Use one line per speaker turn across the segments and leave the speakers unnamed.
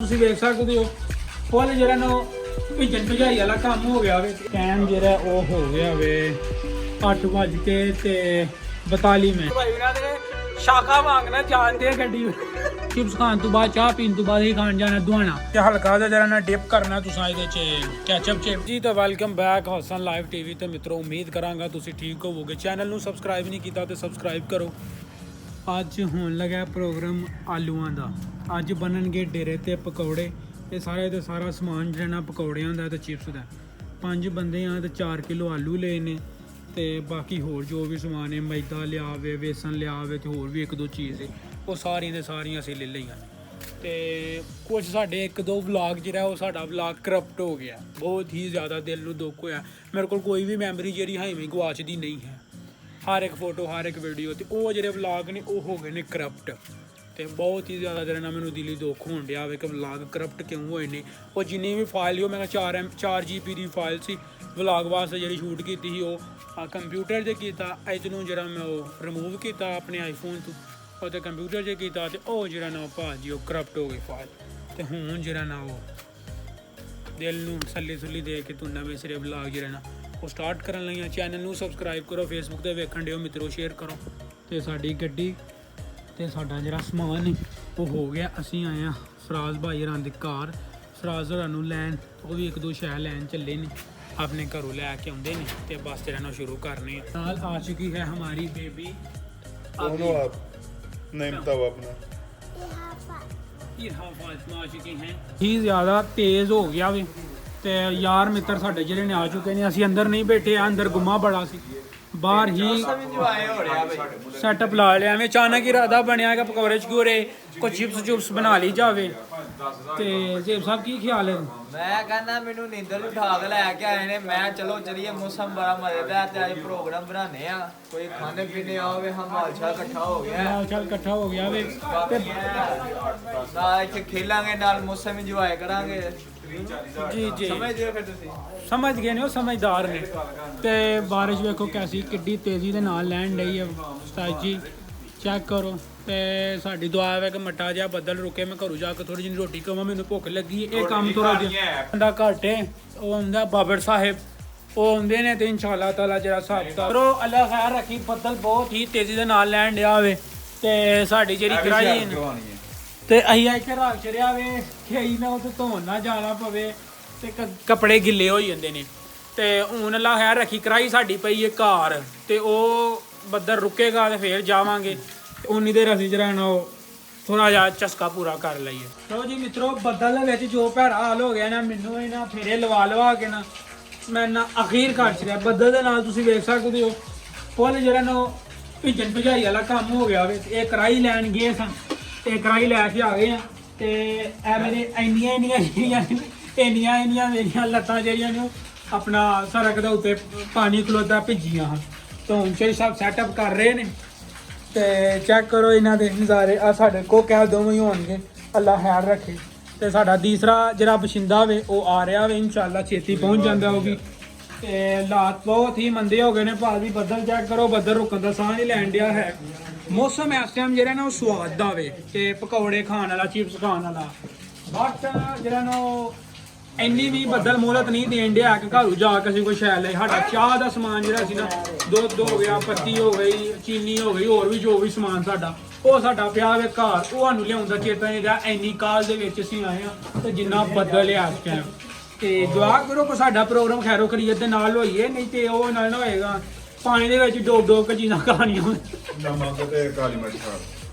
ਤੁਸੀਂ ਵੇਖ ਸਕਦੇ ਹੋ ਫੁੱਲ ਜਿਹੜਾ ਨਾ ਭਿੱਜਣ ਭਜਾਈ ਵਾਲਾ ਕੰਮ ਹੋ ਗਿਆ ਵੇ। ਟਾਈਮ ਜਿਹੜਾ ਉਹ ਹੋ ਗਿਆ ਵੇ 8:42 ਮਿੰਟ। ਭਾਈ ਵੀਰਾਂ ਦੇ ਸ਼ਾਖਾ ਮੰਗਣਾ ਜਾਣਦੇ ਗੱਡੀ ਚਿਪਸ ਖਾਣ ਤੋਂ ਬਾਅਦ ਚਾਹ ਪੀਣ ਤੋਂ ਬਾਅਦ ਹੀ ਖਾਣ ਜਾਣਾ ਦੁਆਣਾ ਤੇ ਹਲਕਾ ਜਿਹਾ ਜਰਾ ਨਾ ਡਿਪ ਕਰਨਾ ਤੁਸੀਂ ਇਹਦੇ ਚ ਕੈਚਅਪ ਚ ਜੀ। ਤਾਂ welcome back Hasan live TV ਤੇ ਮਿੱਤਰੋ, ਉਮੀਦ ਕਰਾਂਗਾ ਤੁਸੀਂ ਠੀਕ ਹੋਵੋਗੇ। ਚੈਨਲ ਨੂੰ ਸਬਸਕ੍ਰਾਈਬ ਨਹੀਂ ਕੀਤਾ ਤੇ ਸਬਸਕ੍ਰਾਈਬ ਕਰੋ। ਅੱਜ ਹੋਣ ਲੱਗਾ ਪ੍ਰੋਗਰਾਮ ਆਲੂਆਂ ਦਾ। ਅੱਜ ਬਣਨਗੇ ਡੇਰੇ ਤੇ ਪਕੌੜੇ। ਇਹ ਸਾਰੇ ਤੇ ਸਾਰਾ ਸਮਾਨ ਜਿਹੜਾ ਨਾ ਪਕੌੜਿਆਂ ਦਾ ਤੇ ਚਿਪਸ ਦਾ। 5 ਬੰਦੇ ਆ ਤੇ 4 ਕਿਲੋ ਆਲੂ ਲਏ ਨੇ ਤੇ ਬਾਕੀ ਹੋਰ ਜੋ ਵੀ ਸਮਾਨ ਹੈ ਮੈਦਾ ਲਿਆਵੇ, ਵੇਸਣ ਲਿਆਵੇ ਤੇ ਹੋਰ ਵੀ ਇੱਕ ਦੋ ਚੀਜ਼ ਹੈ ਉਹ ਸਾਰੀਆਂ ਦੇ ਸਾਰੀਆਂ ਅਸੀਂ ਲੈ ਲਈਆਂ। ਤੇ ਕੁਝ ਸਾਡੇ ਇੱਕ ਦੋ ਵਲੌਗ ਜਿਹੜਾ ਉਹ ਸਾਡਾ ਵਲੌਗ ਕਰਪਟ ਹੋ ਗਿਆ। ਬਹੁਤ ਹੀ ਜ਼ਿਆਦਾ ਦਿਲ ਨੂੰ ਦੁੱਖ ਹੋਇਆ। ਮੇਰੇ ਕੋਲ ਕੋਈ ਵੀ ਮੈਮਰੀ ਜਿਹੜੀ ਹਾਈਵੇਂ ਗਵਾਚਦੀ ਨਹੀਂ ਹੈ। ਹਰ ਇੱਕ ਫੋਟੋ, ਹਰ ਇੱਕ ਵੀਡੀਓ ਤੇ ਉਹ ਜਿਹੜੇ ਵਲੌਗ ਨੇ ਉਹ ਹੋ ਗਏ ਨੇ ਕਰਪਟ। ਤੇ ਬਹੁਤ ਹੀ ਜ਼ਿਆਦਾ ਜਿਹੜਾ ਨਾ ਮੈਨੂੰ ਦਿਲੀ ਦੁੱਖ ਹੋਣ ਡਿਆ ਵੇ ਕਿ ਵਲੌਗ ਕਰਪਟ ਕਿਉਂ ਹੋਏ ਨੇ। ਉਹ ਜਿੰਨੀ ਵੀ ਫਾਈਲ ਉਹ ਮੈਂ 4 GB ਦੀ ਫਾਈਲ ਸੀ ਵਲੌਗ ਵਾਸਤੇ ਜਿਹੜੀ ਸ਼ੂਟ ਕੀਤੀ ਸੀ ਉਹ ਕੰਪਿਊਟਰ 'ਤੇ ਕੀਤਾ। ਇਹਨੂੰ ਜਿਹੜਾ ਮੈਂ ਉਹ ਰਿਮੂਵ ਕੀਤਾ ਆਪਣੇ ਆਈਫੋਨ ਤੋਂ ਉਹ ਤੇ ਕੰਪਿਊਟਰ 'ਤੇ ਕੀਤਾ ਤੇ ਉਹ ਜਿਹੜਾ ਨਾ ਭਾਜੀ ਉਹ ਕਰਪਟ ਹੋ ਗਈ ਫਾਈਲ। ਤੇ ਹੁਣ ਜਿਹੜਾ ਨਾ ਉਹ ਦਿਲ ਨੂੰ ਤਸੱਲੀ ਦੇ ਕੇ ਤੂੰ ਨਵੇਂ ਸਿਰੇ ਵਲੌਗ ਜਿਹੜਾ ਨਾ ਉਹ ਸਟਾਰਟ ਕਰਨ ਲਈ ਆ। ਚੈਨਲ ਨੂੰ ਸਬਸਕ੍ਰਾਈਬ ਕਰੋ, ਫੇਸਬੁੱਕ 'ਤੇ ਵੇਖਣ ਦਿਓ ਮਿੱਤਰੋ, ਸ਼ੇਅਰ ਕਰੋ। ਤੇ ਸਾਡੀ ਗੱਡੀ ਤੇ ਸਾਡਾ ਜਿਹੜਾ ਸਮਾਨ ਹੈ ਉਹ ਹੋ ਗਿਆ। ਅਸੀਂ ਆਏ ਹਾਂ ਫਰਾਜ਼ ਭਾਈ ਹੋਰਾਂ ਦੀ ਕਾਰ। ਫਰਾਜ਼ ਹੋਰਾਂ ਨੂੰ ਲੈਣ, ਉਹ ਵੀ ਇੱਕ ਦੋ ਸ਼ਹਿਰ ਲੈਣ ਚੱਲੇ ਨੇ, ਆਪਣੇ ਘਰੋਂ ਲੈ ਕੇ ਆਉਂਦੇ ਨੇ ਤੇ ਬਸ ਜਿਹੜਾ ਨਾ ਸ਼ੁਰੂ ਕਰਨੇ। ਨਾਲ ਆ ਚੁੱਕੀ ਹੈ ਹਮਾਰੀ ਬੇਬੀ। ਹੀ ਜ਼ਿਆਦਾ ਤੇਜ਼ ਹੋ ਗਿਆ ਵੇ ਤੇ ਯਾਰ ਮਿੱਤਰ ਸਾਡੇ ਜਿਹੜੇ ਨੇ ਆ ਚੁੱਕੇ ਨੇ। ਅਸੀਂ ਅੰਦਰ ਨਹੀਂ ਬੈਠੇ ਆ, ਅੰਦਰ ਗੁੰਮਾ ਬੜਾ ਸੀ। ਬਾਹਰ ਹੀ ਸੈਟਅਪ ਲਾ ਲਿਆ। ਐਵੇਂ ਅਚਾਨਕ ਹੀ ਇਰਾਦਾ ਬਣਿਆ ਕਿ ਪਕੌੜੇ ਚਕੂਰੇ ਕੋਈ ਚਿਪਸ ਬਣਾ ਲਈ ਜਾਵੇ। ਤੇ ਜੇਬ ਸਾਹਿਬ ਕੀ ਖਿਆਲ ਹੈ?
ਮੈਂ ਕਹਿੰਦਾ ਮੈਨੂੰ ਨੀਂਦਰ ਉਠਾ ਕੇ ਲੈ ਕੇ ਆਏ ਨੇ। ਮੈਂ ਚਲੋ ਚਲੀਏ, ਮੌਸਮ ਬੜਾ ਮਜ਼ੇਦਾਰ ਤੇ ਅੱਜ ਪ੍ਰੋਗਰਾਮ ਬਣਾਉਂਦੇ ਆ। ਕੋਈ ਖਾਣੇ ਪੀਣੇ ਆਵੇ, ਹਮਾਲ ਸ਼ਾਹ ਇਕੱਠਾ ਹੋ ਗਿਆ ਵੇ ਤੇ ਨਾਲ ਇੱਥੇ ਖੇਲਾਂਗੇ, ਨਾਲ ਮੌਸਮ ਇੰਜੋਏ ਕਰਾਂਗੇ।
ਜੀ
ਸਮਝਦੇ ਫਿਰ ਤੁਸੀਂ?
ਸਮਝ ਗਏ ਨੇ, ਉਹ ਸਮਝਦਾਰ ਨੇ। ਤੇ ਬਾਰਿਸ਼ ਵੇਖੋ ਕੈਸੀ ਕਿੱਡੀ ਤੇਜ਼ੀ ਦੇ ਨਾਲ ਲੈਣ ਡਈ ਹੈ ਉਸਤਾਦ ਜੀ, ਚੈੱਕ ਕਰੋ। ਤੇ ਸਾਡੀ ਦੁਆ ਹੈ ਕਿ ਮੱਟਾ ਜਿਹਾ ਬੱਦਲ ਰੁਕੇ, ਮੈਂ ਘਰੋਂ ਜਾ ਕੇ ਥੋੜੀ ਜਿਹੀ ਰੋਟੀ ਖਾਵਾਂ, ਮੈਨੂੰ ਭੁੱਖ ਲੱਗੀ। ਇਹ ਕੰਮ ਥੋੜਾ ਜਿਹਾ ਬੰਦਾ ਘੱਟ ਹੈ। ਉਹ ਹੁੰਦਾ ਬਾਬਰ ਸਾਹਿਬ, ਉਹ ਆਉਂਦੇ ਨੇ ਤੇ ਇਨਸ਼ਾਅੱਲਾ ਤਾਲਾ ਜਿਹੜਾ ਹਿਸਾਬ ਕਰੋ। ਅੱਲਾ ਖੈਰ ਰੱਖੀ। ਬੱਦਲ ਬਹੁਤ ਹੀ ਤੇਜ਼ੀ ਦੇ ਨਾਲ ਲੈਣ ਡਿਆ ਹੋਵੇ ਤੇ ਸਾਡੀ ਜਿਹੜੀ ਕੜਾਈ ਤੇ ਅਸੀਂ ਇੱਥੇ ਰੱਖ ਛੜਿਆ ਵੇ ਕਿ ਅਸੀਂ ਨਾ ਉੱਥੇ ਧੋਣ ਨਾ ਜਾਣਾ ਪਵੇ ਤੇ ਕੱਪੜੇ ਗਿੱਲੇ ਹੋ ਜਾਂਦੇ ਨੇ। ਤੇ ਹੁਣ ਅੱਲਾ ਖੈਰ ਰੱਖੀ ਕੜਾਈ ਸਾਡੀ ਪਈ ਹੈ ਘਰ ਤੇ ਉਹ ਬੱਦਲ ਰੁਕੇਗਾ ਤੇ ਫੇਰ ਜਾਵਾਂਗੇ। ਉਨੀ ਦੇਰ ਅਸੀਂ ਜਿਹੜਾ ਨਾ ਉਹ ਥੋੜਾ ਜਿਹਾ ਚਸਕਾ ਪੂਰਾ ਕਰ ਲਈਏ। ਚਲੋ ਜੀ ਮਿੱਤਰੋ, ਬੱਦਲ ਵਿੱਚ ਜੋ ਭੈੜਾ ਹਾਲ ਹੋ ਗਿਆ ਨਾ, ਮੈਨੂੰ ਇਹਨਾਂ ਫੇਰੇ ਲਵਾ ਕੇ ਨਾ ਮੈਂ ਨਾ ਅਖੀਰ ਕਰ ਛੜਿਆ। ਬੱਦਲ ਦੇ ਨਾਲ ਤੁਸੀਂ ਵੇਖ ਸਕਦੇ ਹੋ ਫੁੱਲ ਜਿਹੜਾ ਨਾ ਭਿੱਜਣ ਭਜਾਈ ਵਾਲਾ ਕੰਮ ਹੋ ਗਿਆ ਵੇ। ਇਹ ਕੜਾਈ ਲੈਣ ਗਏ ਸਾਂ ਤੇ ਕੜਾਈ ਲੈ ਕੇ ਆ ਗਏ ਆ ਤੇ ਇਹ ਮੇਰੇ ਇੰਨੀਆਂ ਮੇਰੀਆਂ ਲੱਤਾਂ ਜਿਹੜੀਆਂ ਨੇ ਆਪਣਾ ਸੜਕ ਦੇ ਉੱਤੇ ਪਾਣੀ ਖਲੋਤਾ ਭਿੱਜੀਆਂ ਹਨ। ਤੇ ਹੁਣ ਸ਼ੇਰ ਸਾਹਿਬ ਸੈਟਅਪ ਕਰ ਰਹੇ ਨੇ ਤੇ ਚੈੱਕ ਕਰੋ ਇਹਨਾਂ ਦੇ ਨਜ਼ਾਰੇ। ਆ ਸਾਡੇ ਕੋ ਕਹਿ ਦੋਵੇਂ ਹੀ ਹੋਣਗੇ, ਅੱਲਾ ਖੈਰ ਰੱਖੇ। ਤੇ ਸਾਡਾ ਤੀਸਰਾ ਜਿਹੜਾ ਬਸ਼ਿੰਦਾ ਵੇ ਉਹ ਆ ਰਿਹਾ ਵੇ, ਇਨਸ਼ਾਅੱਲਾ ਛੇਤੀ ਪਹੁੰਚ ਜਾਂਦਾ ਹੋਗੀ। ਤੇ ਹਾਲਾਤ ਬਹੁਤ ਹੀ ਮੰਦੇ ਹੋ ਗਏ ਨੇ ਭਾਜੀ। ਬੱਦਲ ਚੈੱਕ ਕਰੋ, ਬੱਦਲ ਰੁਕਣ ਦਾ ਸਾਹ ਨਹੀਂ ਲੈਣ ਡਿਆ ਹੈ। ਮੌਸਮ ਇਸ ਟਾਈਮ ਜਿਹੜਾ ਨਾ ਉਹ ਸਵਾਦ ਦਾ ਵੇ ਤੇ ਪਕੌੜੇ ਖਾਣ ਵਾਲਾ, ਚਿਪਸ ਖਾਣ ਵਾਲਾ। ਬਟ ਜਿਹੜਾ ਨਾ ਉਹ ਇੰਨੀ ਵੀ ਬੱਦਲ ਮੋਹਲਤ ਨਹੀਂ ਦੇਣ ਡਿਆ ਕਿ ਘਰੋਂ ਜਾ ਕੇ ਅਸੀਂ ਕੋਈ ਸ਼ੈ ਲਈ। ਸਾਡਾ ਚਾਹ ਦਾ ਸਮਾਨ ਜਿਹੜਾ ਸੀ ਨਾ, ਦੁੱਧ ਹੋ ਗਿਆ, ਪੱਤੀ ਹੋ ਗਈ, ਚੀਨੀ ਹੋ ਗਈ, ਹੋਰ ਵੀ ਜੋ ਵੀ ਸਮਾਨ ਸਾਡਾ ਉਹ ਸਾਡਾ ਪਿਆ ਵੇ ਘਰ, ਉਹ ਸਾਨੂੰ ਲਿਆਉਣ ਦਾ ਚੇਤਾ ਨਹੀਂ ਰਿਹਾ। ਇੰਨੀ ਕਾਲ ਦੇ ਵਿੱਚ ਅਸੀਂ ਆਏ ਹਾਂ ਤੇ ਜਿੰਨਾ ਬੱਦਲ ਆ ਇਸ ਟਾਈਮ। ਤੇ ਦੁਆ ਕਰੋ ਕਿ ਸਾਡਾ ਪ੍ਰੋਗਰਾਮ ਖੈਰੋ ਖਰੀਅਤ ਦੇ ਨਾਲ ਹੋਈਏ, ਨਹੀਂ ਤੇ ਉਹ ਨਾਲ ਨਾ ਹੋਏਗਾ ਪਾਣੀ ਦੇ ਵਿੱਚ ਡੋਬ ਕੇ ਚੀਜ਼ਾਂ ਖਾਣੀਆਂ।
ਨਮਕ ਤੇ ਕਾਲੀ ਮਿਰਚ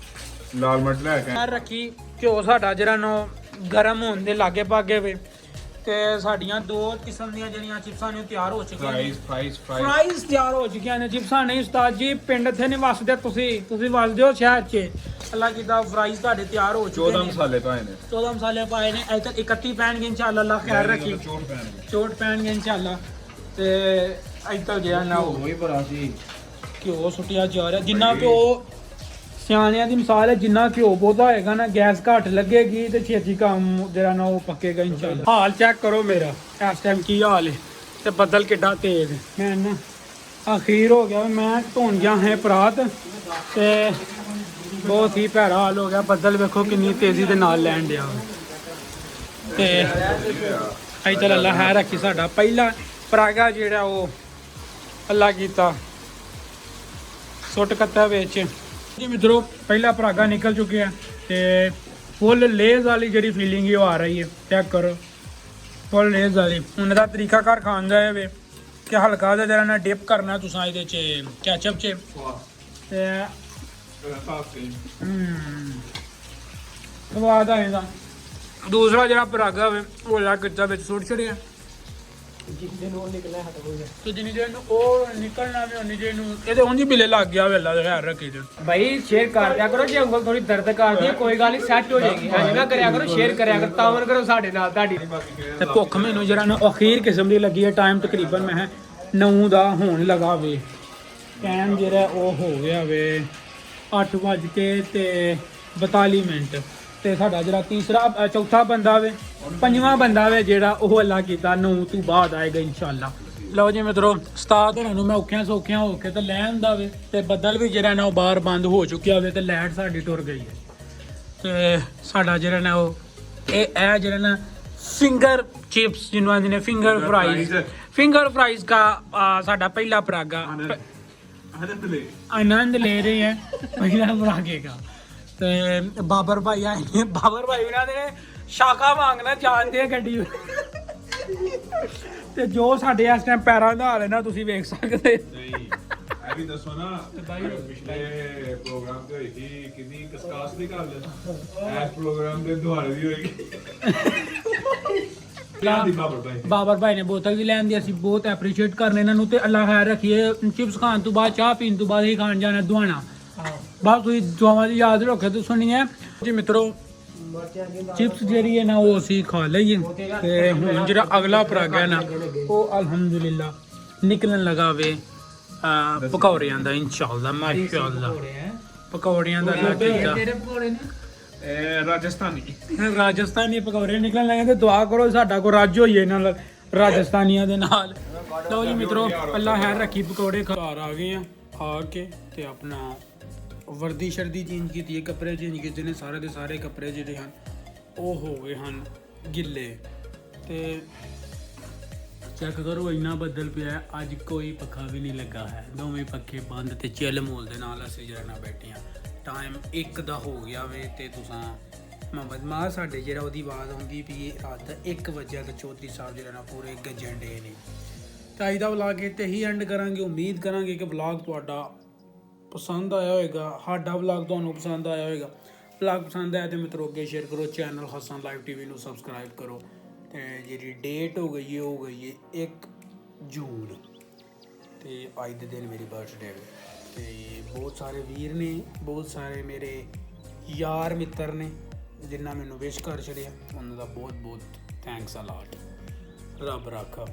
ਲਾਲ ਮਿਰਚ ਲੈ ਕੇ
ਰੱਖੀ। ਘਿਓ ਸਾਡਾ ਜਿਹੜਾ ਨਾ ਗਰਮ ਹੋਣ ਦੇ ਲਾਗੇ ਪਾਗੇ ਵੇ ਤੇ ਸਾਡੀਆਂ 2 ਕਿਸਮ ਦੀਆਂ ਜਿਹੜੀਆਂ ਚਿਪਸਾਂ ਨੇ ਤਿਆਰ ਹੋ ਚੁੱਕੀਆਂ ਨੇ। ਫਰਾਈਜ਼ ਤਿਆਰ ਹੋ ਚੁੱਕੀਆਂ ਨੇ। ਚਿਪਸਾਂ ਨਹੀਂ ਉਸਤਾਦ ਜੀ, ਪਿੰਡ ਇੱਥੇ ਨਹੀਂ ਵਸਦੇ, ਤੁਸੀਂ ਵਸਦੇ ਹੋ ਸ਼ਹਿਰ 'ਚ। ਅੱਲਾ ਕਿਦਾ ਫਰਾਈਜ਼ ਤੁਹਾਡੇ ਤਿਆਰ ਹੋ ਚੁੱਕੇ ਨੇ।
14 ਮਸਾਲੇ ਪਾਏ ਨੇ।
14 ਮਸਾਲੇ ਪਾਏ ਨੇ। ਅਜੇ ਤੱਕ 31 ਪੈਣਗੇ ਇਨਸ਼ਾਅੱਲਾ, ਅੱਲਾ ਖੈਰ ਰੱਖੀ। ਚੋਟ ਪੈਣਗੇ ਇਨਸ਼ਾਅੱਲਾ। ਤੇ ਅਜੇ ਤੱਕ ਜਿਹੜਾ ਨਾ ਉਹ
ਹੀ ਬੜਾ ਸੀ
ਘਿਓ ਸੁੱਟਿਆ ਜਾ ਰਿਹਾ। ਜਿੰਨਾ ਘਿਓ ਸਿਆਣਿਆਂ ਦੀ ਮਿਸਾਲ ਹੈ, ਜਿੰਨਾ ਘਿਓ ਬਹੁਤਾ ਹੋਏਗਾ ਨਾ ਗੈਸ ਘੱਟ ਲੱਗੇਗੀ ਤੇ ਛੇਤੀ ਕੰਮ ਜਿਹੜਾ ਨਾ ਉਹ ਪੱਕੇਗਾ ਇਨਸ਼ਾਅੱਲਾ। ਹਾਲ ਚੈੱਕ ਕਰੋ ਮੇਰਾ ਇਸ ਟਾਈਮ ਕੀ ਹਾਲ ਹੈ ਤੇ ਬੱਦਲ ਕਿੱਡਾ ਤੇਜ਼ ਹੈ। ਮੈਂ ਨਾ ਅਖੀਰ ਹੋ ਗਿਆ, ਮੈਂ ਧੋਣ ਗਿਆ ਹੈ ਪਰਾਤ ਤੇ ਬਹੁਤ ਹੀ ਭੈੜਾ ਹਾਲ ਹੋ ਗਿਆ। ਬੱਦਲ ਵੇਖੋ ਕਿੰਨੀ ਤੇਜ਼ੀ ਦੇ ਨਾਲ ਲੈਣ ਡਿਆ। ਤੇ ਅਸੀਂ ਚੱਲ ਅੱਲਾ ਹੈ ਰੱਖੀ ਸਾਡਾ ਪਹਿਲਾ ਪਰਾਗਾ ਜਿਹੜਾ ਉਹ ਅੱਲਾ ਕੀਤਾ ਸੁੱਟ ਕੱਤਾ ਵਿੱਚ ਜੀ ਮਿੱਤਰੋ ਪਹਿਲਾ ਪਰਾਗਾ ਨਿਕਲ ਚੁੱਕਿਆ ਤੇ ਫੁੱਲ ਲੇਜ਼ ਵਾਲੀ ਜਿਹੜੀ ਫੀਲਿੰਗ ਉਹ ਆ ਰਹੀ ਹੈ ਚੈੱਕ ਕਰੋ ਫੁੱਲ ਲੇਜ਼ ਵਾਲੀ ਉਹਨਾਂ ਦਾ ਤਰੀਕਾ ਘਰ ਖਾਣ ਦਾ ਹੈ ਵੇ ਕਿ ਹਲਕਾ ਜਿਹਾ ਜਰਾ ਨਾ ਡਿਪ ਕਰਨਾ ਤੁਸੀਂ ਇਹਦੇ ਚ ਕੈਚਅਪ ਚ ਤੇ ਸਵਾਦ ਆਏਗਾ ਦੂਸਰਾ ਜਿਹੜਾ ਪਰਾਗਾ ਵੇ ਉਹ ਲਾ ਕਿੱਦਾਂ ਵਿੱਚ ਸੁੱਟ ਛੜਿਆ ਜਿੰਨੇ ਨੂੰ ਨਿਕਲਣਾ ਹਟ ਹੋਇਆ ਤੇ ਜਿੰਨੀ ਜੇ ਨੂੰ ਉਹ ਨਿਕਲਣਾ ਵੀ ਉਨੀ ਜੇ ਨੂੰ ਇਹਦੇ ਉਂਝ ਬਿੱਲੇ ਲੱਗ ਗਿਆ ਵੇ ਅੱਲਾ ਦਾ ਖੈਰ ਰੱਖੇ ਤੇ
ਭਾਈ ਸ਼ੇਅਰ ਕਰ ਦਿਆ ਕਰੋ ਜੇ ਉਂਗਲ ਥੋੜੀ ਦਰਦ ਕਰਦੀ ਹੈ ਕੋਈ ਗੱਲ ਨਹੀਂ ਸੈੱਟ ਹੋ ਜਾਏਗੀ ਐਂ ਨਾ ਕਰਿਆ ਕਰੋ ਸ਼ੇਅਰ ਕਰਿਆ ਕਰੋ ਤਾਵਨ ਕਰੋ ਸਾਡੇ ਨਾਲ ਤੁਹਾਡੀ
ਤੇ ਭੁੱਖ ਮੈਨੂੰ ਜਰਾ ਨਾ ਅਖੀਰ ਕਿਸਮ ਦੀ ਲੱਗੀ ਹੈ ਟਾਈਮ ਤਕਰੀਬਨ ਮੈਂ 9 ਦਾ ਹੋਣ ਲਗਾ ਵੇ ਟਾਈਮ ਜਿਹੜਾ ਉਹ ਹੋ ਗਿਆ ਵੇ 8:42 ਤੇ ਸਾਡਾ ਜਿਹੜਾ ਚੌਥਾ ਬੰਦਾ ਵੇ ਪੰਜਵਾਂ ਬੰਦਾ ਵੇ ਜਿਹੜਾ ਉਹ ਅੱਲਾ ਕੀਤਾ 9 ਤੋਂ ਬਾਅਦ ਆਏਗਾ ਇਨਸ਼ਾਅੱਲਾ ਲਓ ਜੀ ਮਿੱਤਰੋ ਉਸਤਾਦ ਹੋਰਾਂ ਨੂੰ ਮੈਂ ਔਖਿਆਂ ਸੌਖਿਆਂ ਹੋ ਕੇ ਤੇ ਲੈ ਆਂਦਾ ਵੇ ਤੇ ਬੱਦਲ ਵੀ ਜਿਹੜਾ ਨਾ ਉਹ ਬਾਹਰ ਬੰਦ ਹੋ ਚੁੱਕਿਆ ਵੇ ਤੇ ਲਾਈਟ ਸਾਡੀ ਟੁਰ ਗਈ ਹੈ ਤੇ ਸਾਡਾ ਜਿਹੜਾ ਨਾ ਉਹ ਇਹ ਜਿਹੜਾ ਨਾ ਫਿੰਗਰ चिप्स जिन्हों आते हैं फिंगर फ्राइज का साडा पहला परागा आनंद ले रहे हैं पहला परागे का ते बाबर भाई आए बाबर भाई उन्होंने शाखा मांगना जानते हैं गड्डी ते जो साडे इस टाइम पैरां दा हाल है ना तुसीं वेख सकदे
ਵੀ ਦੱਸੋ ਨਾ ਪਿਛਲੇ ਪ੍ਰੋਗਰਾਮ ਤੇ ਹੋਈ ਸੀ ਕਿੰਨੀ ਕਸਕਾਸ ਦੀ ਗੱਲ ਇਸ ਪ੍ਰੋਗਰਾਮ ਦੇ ਦੁਆਰੇ ਦੀ ਹੋਏਗੀ
ਬਾਬਰ ਭਾਈ ਨੇ ਬੋਤਲ ਵੀ ਲੈਣ ਦੀ ਅਸੀਂ ਬਹੁਤ ਐਪਰੀਸ਼ੀਏਟ ਕਰਨੇ ਇਹਨਾਂ ਨੂੰ ਤੇ ਅੱਲਾ ਖੈਰ ਰੱਖੀਏ ਚਿਪਸ ਖਾਣ ਤੋਂ ਬਾਅਦ ਚਾਹ ਪੀਣ ਤੋਂ ਬਾਅਦ ਹੀ ਖਾਣ ਜਾਣਾ ਦੁਆਣਾ ਬਸ ਤੁਸੀਂ ਦੁਆਵਾਂ ਦੀ ਯਾਦ ਰੱਖੋ ਤੇ ਸੁਣੀਏ ਜੀ ਮਿੱਤਰੋ चिप्स ਜਿਹੜੀ ਹੈ ਨਾ ਉਹ ਅਸੀਂ ਖਾ ਲਈਏ ਤੇ ਹੁਣ ਜਿਹੜਾ ਅਗਲਾ ਪਰਾਗਾ ਹੈ ਨਾ ਉਹ ਅਲਹਮਦੁਲਿਲਾ ਨਿਕਲਣ ਲਗਾ ਵੇ ਪਕੌੜਿਆਂ ਦਾ ਇਨਸ਼ਾਅੱਲਾ ਮਾਸ਼ਾਅੱਲਾ ਪਕੌੜਿਆਂ ਦਾ ਤੇਰੇ ਪਕੌੜੇ ਨੇ ਰਾਜਸਥਾਨੀ ਪਕੌੜੇ ਨਿਕਲਣ ਲੱਗੇ ਤੇ ਦੁਆ ਕਰੋ ਸਾਡਾ ਕੋ ਰੱਜ ਹੋਈਏ ਨਾਲ ਰਾਜਸਥਾਨੀਆਂ ਦੇ ਨਾਲ ਲਓ ਜੀ ਮਿੱਤਰੋ ਅੱਲਾ ਖੈਰ ਰੱਖੀ ਪਕੌੜੇ ਘਰ ਆ ਗਏ ਆ ਕੇ ਤੇ ਆਪਣਾ ਵਰਦੀ ਸ਼ਰਦੀ ਚੇਂਜ ਕੀਤੀ ਹੈ ਕੱਪੜੇ ਚੇਂਜ ਕੀਤੇ ਨੇ ਸਾਰੇ ਦੇ ਸਾਰੇ ਕੱਪੜੇ ਜਿਹੜੇ ਹਨ ਉਹ ਹੋ ਗਏ ਹਨ ਗਿੱਲੇ ਤੇ ਚੈੱਕ ਕਰੋ ਇੰਨਾ ਬੱਦਲ ਪਿਆ ਅੱਜ ਕੋਈ ਪੱਖਾ ਵੀ ਨਹੀਂ ਲੱਗਾ ਹੈ ਦੋਵੇਂ ਪੱਖੇ ਬੰਦ ਤੇ ਚਿੱਲ ਮੋਲ ਦੇ ਨਾਲ ਅਸੀਂ ਜਿਹੜਾ ਨਾ ਬੈਠੇ ਹਾਂ ਟਾਈਮ 1 ਦਾ ਹੋ ਗਿਆ ਵੇ ਤੇ ਤੁਸੀਂ ਮੁਹੰਮਦ ਮਾਹ ਸਾਡੇ ਜਿਹੜਾ ਉਹਦੀ ਆਵਾਜ਼ ਆਉਂਦੀ ਵੀ ਰਾਤ 1 ਵਜੇ ਤੇ ਚੌਧਰੀ ਸਾਹਿਬ ਜਿਹੜਾ ਨਾ ਪੂਰੇ ਗੱਜਣ ਡੇ ਨੇ ਤਾਂ ਅੱਜ ਦਾ ਵਲੌਗ ਇੱਥੇ ਹੀ ਐਂਡ ਕਰਾਂਗੇ ਉਮੀਦ ਕਰਾਂਗੇ ਕਿ ਵਲੌਗ ਤੁਹਾਡਾ ਪਸੰਦ ਆਇਆ ਹੋਵੇਗਾ ਸਾਡਾ ਵਲੌਗ ਤੁਹਾਨੂੰ ਪਸੰਦ ਆਇਆ ਹੋਵੇਗਾ ਵਲੌਗ ਪਸੰਦ ਆਇਆ ਤੇ ਮਿੱਤਰੋ ਅੱਗੇ ਸ਼ੇਅਰ ਕਰੋ ਚੈਨਲ ਹਸਨ ਲਾਈਵ ਟੀਵੀ ਨੂੰ ਸਬਸਕ੍ਰਾਈਬ ਕਰੋ ਤੇ ਜਿਹੜੀ ਡੇਟ ਹੋ ਗਈ ਹੈ 1 ਜੂਨ ਤੇ ਅੱਜ ਦੇ ਦਿਨ ਮੇਰੀ ਬਰਥਡੇ ਹੈ ਤੇ ਬਹੁਤ ਸਾਰੇ ਵੀਰ ਨੇ ਬਹੁਤ ਸਾਰੇ ਮੇਰੇ ਯਾਰ ਮਿੱਤਰ ਨੇ ਜਿਨ੍ਹਾਂ ਮੈਨੂੰ ਵਿਸ਼ ਕਰ ਛੜਿਆ ਉਹਨਾਂ ਦਾ ਬਹੁਤ ਬਹੁਤ ਥੈਂਕਸ ਅ ਲਾਟ ਰੱਬ ਰਾਖਾ